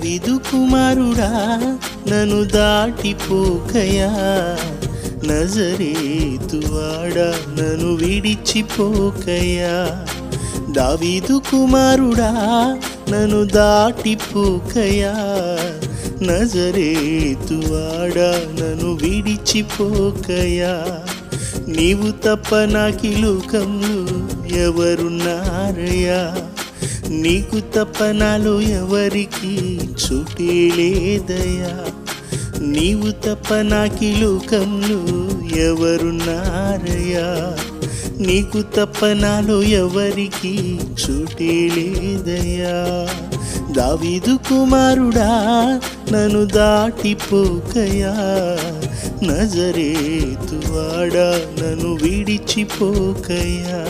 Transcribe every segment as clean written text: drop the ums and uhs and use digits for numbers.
దావీదు కుమారుడా నన్ను దాటిపోకయా, నజరేతువాడా నన్ను విడిచిపోకయా. దావీదు కుమారుడా నన్ను దాటిపోకయా, నజరేతువాడా నన్ను విడిచిపోకయా. నీవు తప్ప నాకి లోకంలో ఎవరున్నారయ్యా, నీకు తప్ప నాలో ఎవరికి చోటే లేదయ్యా. నీవు తప్ప నాకి లోకంలో ఎవరున్నారయ్యా, నీకు తప్ప నాలో ఎవరికి చోటే లేదయ్యా. దావీదు కుమారుడా నన్ను దాటిపోకయా, నజరేతువాడా నన్ను విడిచిపోకయా.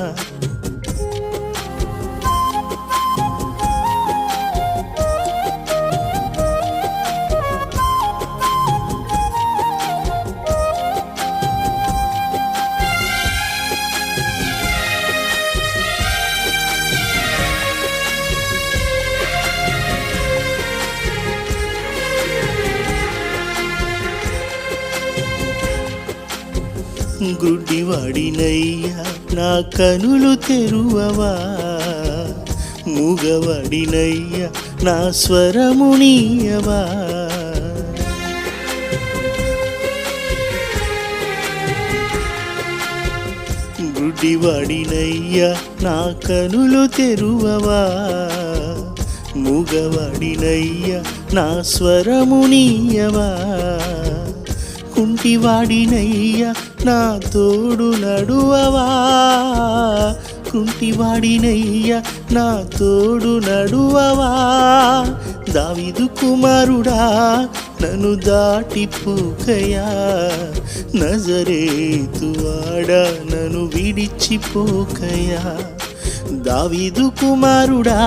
గుడ్డివాడినయ్యా నా కనులు తెరువవా, మూగవాడినయ్యా నా స్వరమునీయవా. గుడ్డివాడినయ్యా నా కనులు తెరువవా, మూగవాడినయ్యా నా స్వరమునీయవా. కుంటివాడినయ్యా నా తోడు నడువవా, కుంటివాడినయ్యా నా తోడు నడువవా. దావీదు కుమారుడా నన్ను దాటిపోకయా, నజరేతువాడా నన్ను విడిచిపోకయా. దావీదు కుమారుడా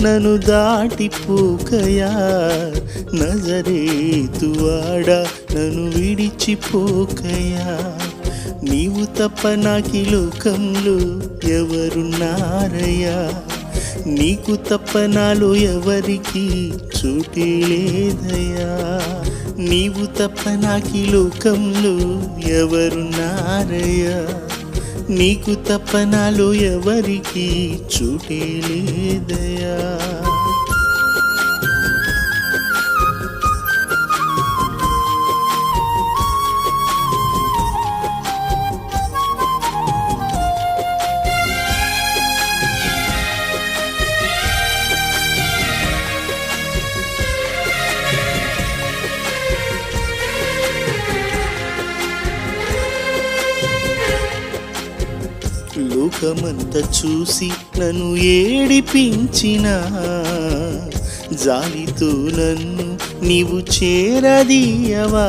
నన్ను దాటిపోకయా, నజరేతువాడా నన్ను విడిచిపోకయా. నీవు తప్ప నాకి లోకంలో ఎవరున్నారయ్యా, నీకు తప్ప నాలో ఎవరికి చోటే లేదయ్యా. నీవు తప్ప నాకి లోకంలో ఎవరున్నారయ్యా, నీకు తప్ప నాలో ఎవరికి చోటే లేదయ్యా. లోకమంతా చూసి నన్ను ఏడిపించిన జాలితో నన్ను నీవు చేరదీయవా.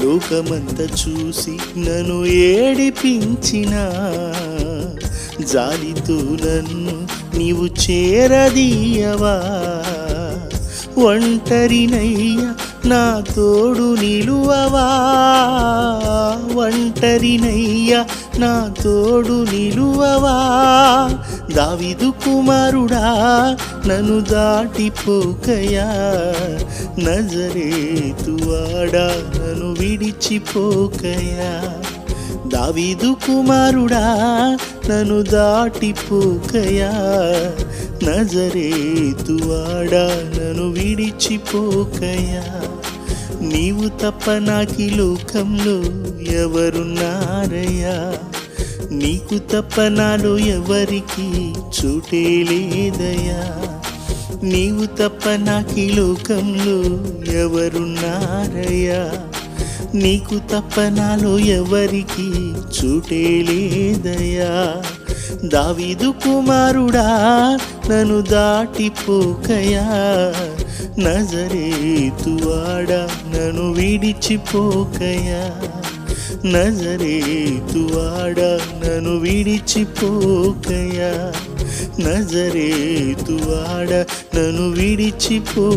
లోకమంతా చూసి నన్ను ఏడిపించిన జాలితో నన్ను నీవు చేరదీయవా. ఒంటరినయ్యా నా తోడు నిలువవా, ఒంటరినయ్యా నా తోడు నిలువవా. దావీదు కుమారుడా నన్ను దాటిపోకయా, నజరేతువాడా నన్ను విడిచిపోకయా. దావీదు కుమారుడా నన్ను దాటిపోకయా, నజరేతువాడా నన్ను విడిచిపోకయా. నీవు తప్ప నాకి లోకంలో ఎవరున్నారయ్యా, నీకు తప్ప నాలో ఎవరికి చోటే లేదయ్యా. నీవు తప్ప నాకి లోకంలో ఎవరున్నారయ్యా, నీకు తప్ప నాలో ఎవరికి చోటే లేదయ్యా. దావీదు కుమారుడా నన్ను దాటిపోకయా, నజరేతువాడా నన్ను విడిచిపోకయా. నజరేతువాడా నన్ను విడిచిపోకయా, నజరేతువాడా నన్ను విడిచిపోకయా.